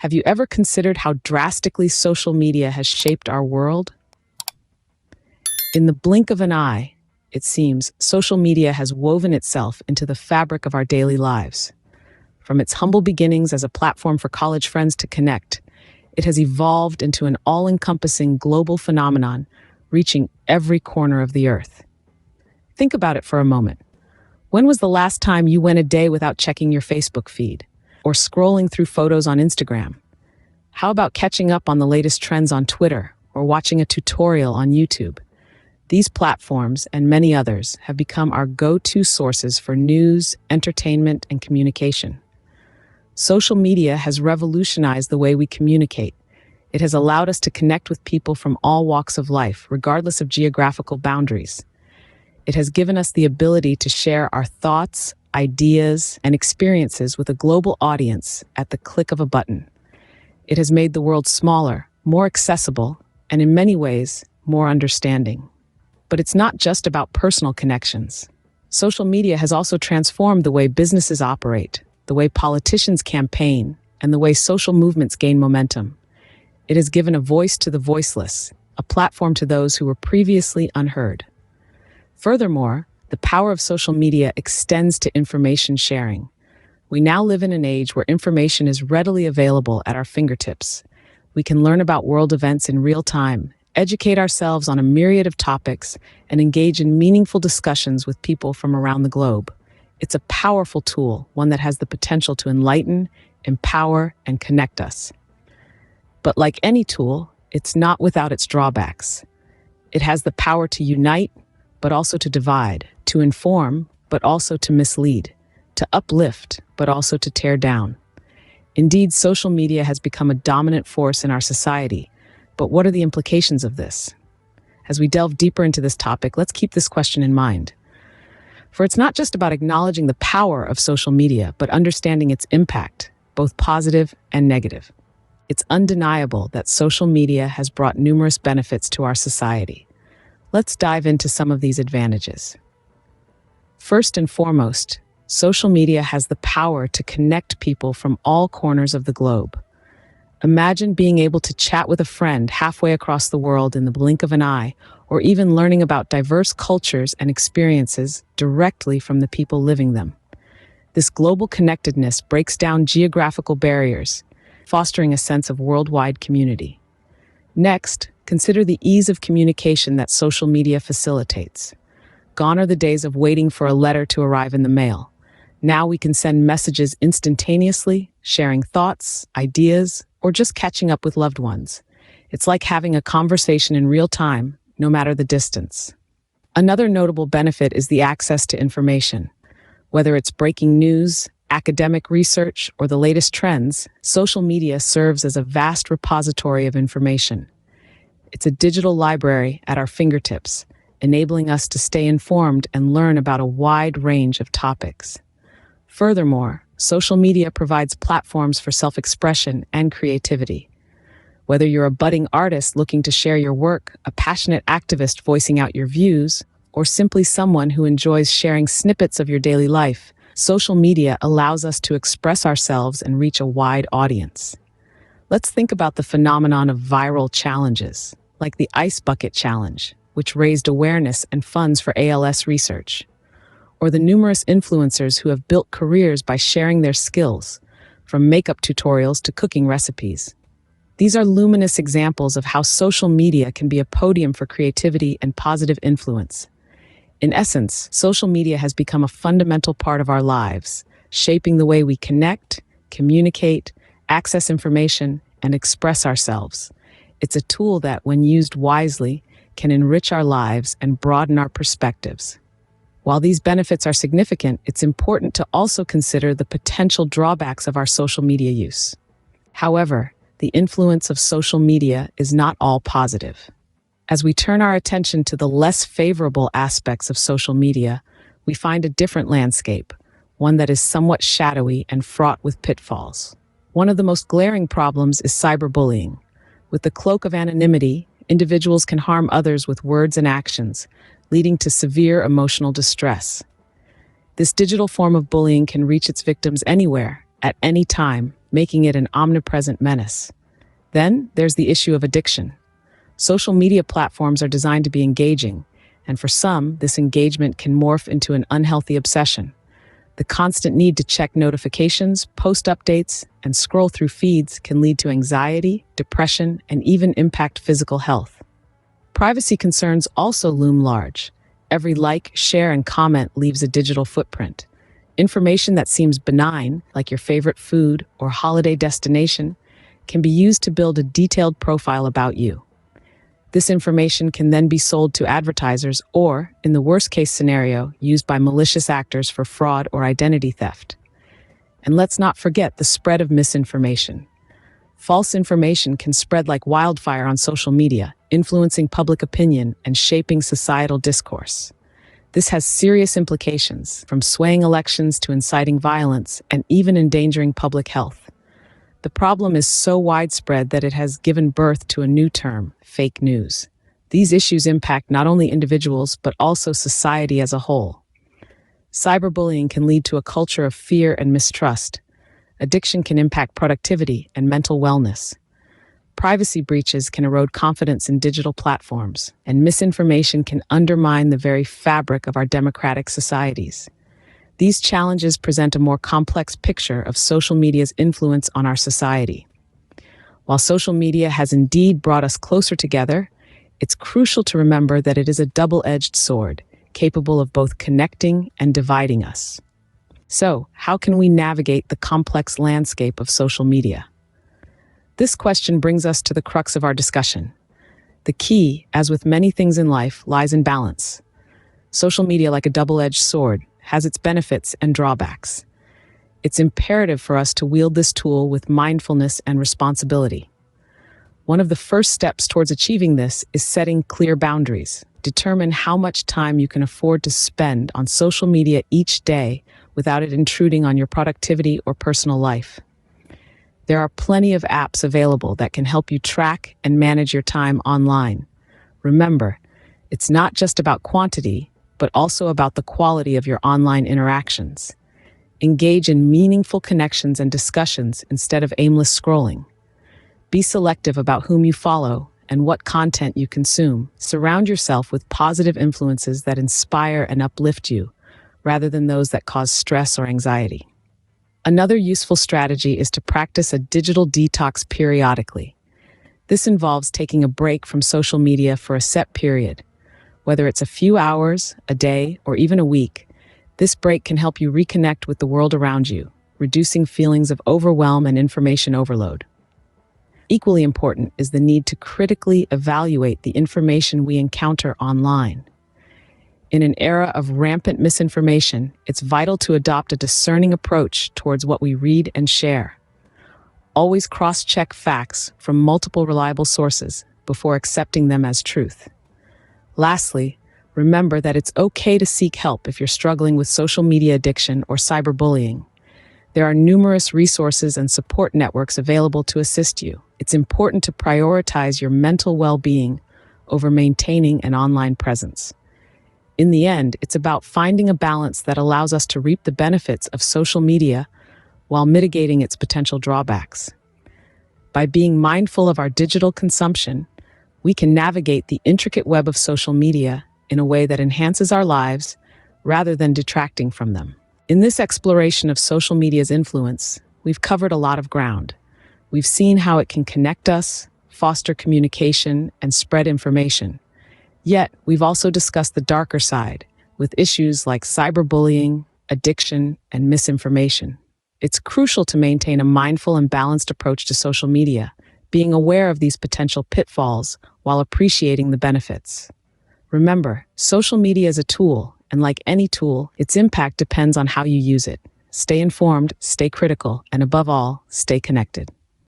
Have you ever considered how drastically social media has shaped our world? In the blink of an eye, it seems, social media has woven itself into the fabric of our daily lives. From its humble beginnings as a platform for college friends to connect, it has evolved into an all-encompassing global phenomenon, reaching every corner of the earth. Think about it for a moment. When was the last time you went a day without checking your Facebook feed or scrolling through photos on Instagram? How about catching up on the latest trends on Twitter or watching a tutorial on YouTube? These platforms and many others have become our go-to sources for news, entertainment, and communication. Social media has revolutionized the way we communicate. It has allowed us to connect with people from all walks of life, regardless of geographical boundaries. It has given us the ability to share our thoughts, ideas, and experiences with a global audience at the click of a button. It has made the world smaller, more accessible, and in many ways, more understanding. But it's not just about personal connections. Social media has also transformed the way businesses operate, the way politicians campaign, and the way social movements gain momentum. It has given a voice to the voiceless, a platform to those who were previously unheard. Furthermore, the power of social media extends to information sharing. We now live in an age where information is readily available at our fingertips. We can learn about world events in real time, educate ourselves on a myriad of topics, and engage in meaningful discussions with people from around the globe. It's a powerful tool, one that has the potential to enlighten, empower, and connect us. But like any tool, it's not without its drawbacks. It has the power to unite, but also to divide, to inform, but also to mislead, to uplift, but also to tear down. Indeed, social media has become a dominant force in our society. But what are the implications of this? As we delve deeper into this topic, let's keep this question in mind. For it's not just about acknowledging the power of social media, but understanding its impact, both positive and negative. It's undeniable that social media has brought numerous benefits to our society. Let's dive into some of these advantages. First and foremost, social media has the power to connect people from all corners of the globe. Imagine being able to chat with a friend halfway across the world in the blink of an eye, or even learning about diverse cultures and experiences directly from the people living them. This global connectedness breaks down geographical barriers, fostering a sense of worldwide community. Next, consider the ease of communication that social media facilitates. Gone are the days of waiting for a letter to arrive in the mail. Now we can send messages instantaneously, sharing thoughts, ideas, or just catching up with loved ones. It's like having a conversation in real time, no matter the distance. Another notable benefit is the access to information. Whether it's breaking news, academic research, or the latest trends, social media serves as a vast repository of information. It's a digital library at our fingertips, enabling us to stay informed and learn about a wide range of topics. Furthermore, social media provides platforms for self-expression and creativity. Whether you're a budding artist looking to share your work, a passionate activist voicing out your views, or simply someone who enjoys sharing snippets of your daily life, social media allows us to express ourselves and reach a wide audience. Let's think about the phenomenon of viral challenges, like the Ice Bucket Challenge, which raised awareness and funds for ALS research, or the numerous influencers who have built careers by sharing their skills, from makeup tutorials to cooking recipes. These are luminous examples of how social media can be a podium for creativity and positive influence. In essence, social media has become a fundamental part of our lives, shaping the way we connect, communicate, access information, and express ourselves. It's a tool that, when used wisely, can enrich our lives and broaden our perspectives. While these benefits are significant, it's important to also consider the potential drawbacks of our social media use. However, the influence of social media is not all positive. As we turn our attention to the less favorable aspects of social media, we find a different landscape, one that is somewhat shadowy and fraught with pitfalls. One of the most glaring problems is cyberbullying. With the cloak of anonymity, individuals can harm others with words and actions, leading to severe emotional distress. This digital form of bullying can reach its victims anywhere, at any time, making it an omnipresent menace. Then there's the issue of addiction. Social media platforms are designed to be engaging, and for some, this engagement can morph into an unhealthy obsession. The constant need to check notifications, post updates, and scroll through feeds can lead to anxiety, depression, and even impact physical health. Privacy concerns also loom large. Every like, share, and comment leaves a digital footprint. Information that seems benign, like your favorite food or holiday destination, can be used to build a detailed profile about you. This information can then be sold to advertisers or, in the worst-case scenario, used by malicious actors for fraud or identity theft. And let's not forget the spread of misinformation. False information can spread like wildfire on social media, influencing public opinion and shaping societal discourse. This has serious implications, from swaying elections to inciting violence and even endangering public health. The problem is so widespread that it has given birth to a new term, fake news. These issues impact not only individuals but also society as a whole. Cyberbullying can lead to a culture of fear and mistrust. Addiction can impact productivity and mental wellness. Privacy breaches can erode confidence in digital platforms, and misinformation can undermine the very fabric of our democratic societies. These challenges present a more complex picture of social media's influence on our society. While social media has indeed brought us closer together, it's crucial to remember that it is a double-edged sword, capable of both connecting and dividing us. So, how can we navigate the complex landscape of social media? This question brings us to the crux of our discussion. The key, as with many things in life, lies in balance. Social media, like a double-edged sword, has its benefits and drawbacks. It's imperative for us to wield this tool with mindfulness and responsibility. One of the first steps towards achieving this is setting clear boundaries. Determine how much time you can afford to spend on social media each day without it intruding on your productivity or personal life. There are plenty of apps available that can help you track and manage your time online. Remember, it's not just about quantity, but also about the quality of your online interactions. Engage in meaningful connections and discussions instead of aimless scrolling. Be selective about whom you follow and what content you consume. Surround yourself with positive influences that inspire and uplift you, rather than those that cause stress or anxiety. Another useful strategy is to practice a digital detox periodically. This involves taking a break from social media for a set period. Whether it's a few hours, a day, or even a week, this break can help you reconnect with the world around you, reducing feelings of overwhelm and information overload. Equally important is the need to critically evaluate the information we encounter online. In an era of rampant misinformation, it's vital to adopt a discerning approach towards what we read and share. Always cross-check facts from multiple reliable sources before accepting them as truth. Lastly, remember that it's okay to seek help if you're struggling with social media addiction or cyberbullying. There are numerous resources and support networks available to assist you. It's important to prioritize your mental well-being over maintaining an online presence. In the end, it's about finding a balance that allows us to reap the benefits of social media while mitigating its potential drawbacks. By being mindful of our digital consumption, we can navigate the intricate web of social media in a way that enhances our lives rather than detracting from them. In this exploration of social media's influence, we've covered a lot of ground. We've seen how it can connect us, foster communication, and spread information. Yet, we've also discussed the darker side, with issues like cyberbullying, addiction, and misinformation. It's crucial to maintain a mindful and balanced approach to social media, being aware of these potential pitfalls while appreciating the benefits. Remember, social media is a tool, and like any tool, its impact depends on how you use it. Stay informed, stay critical, and above all, stay connected.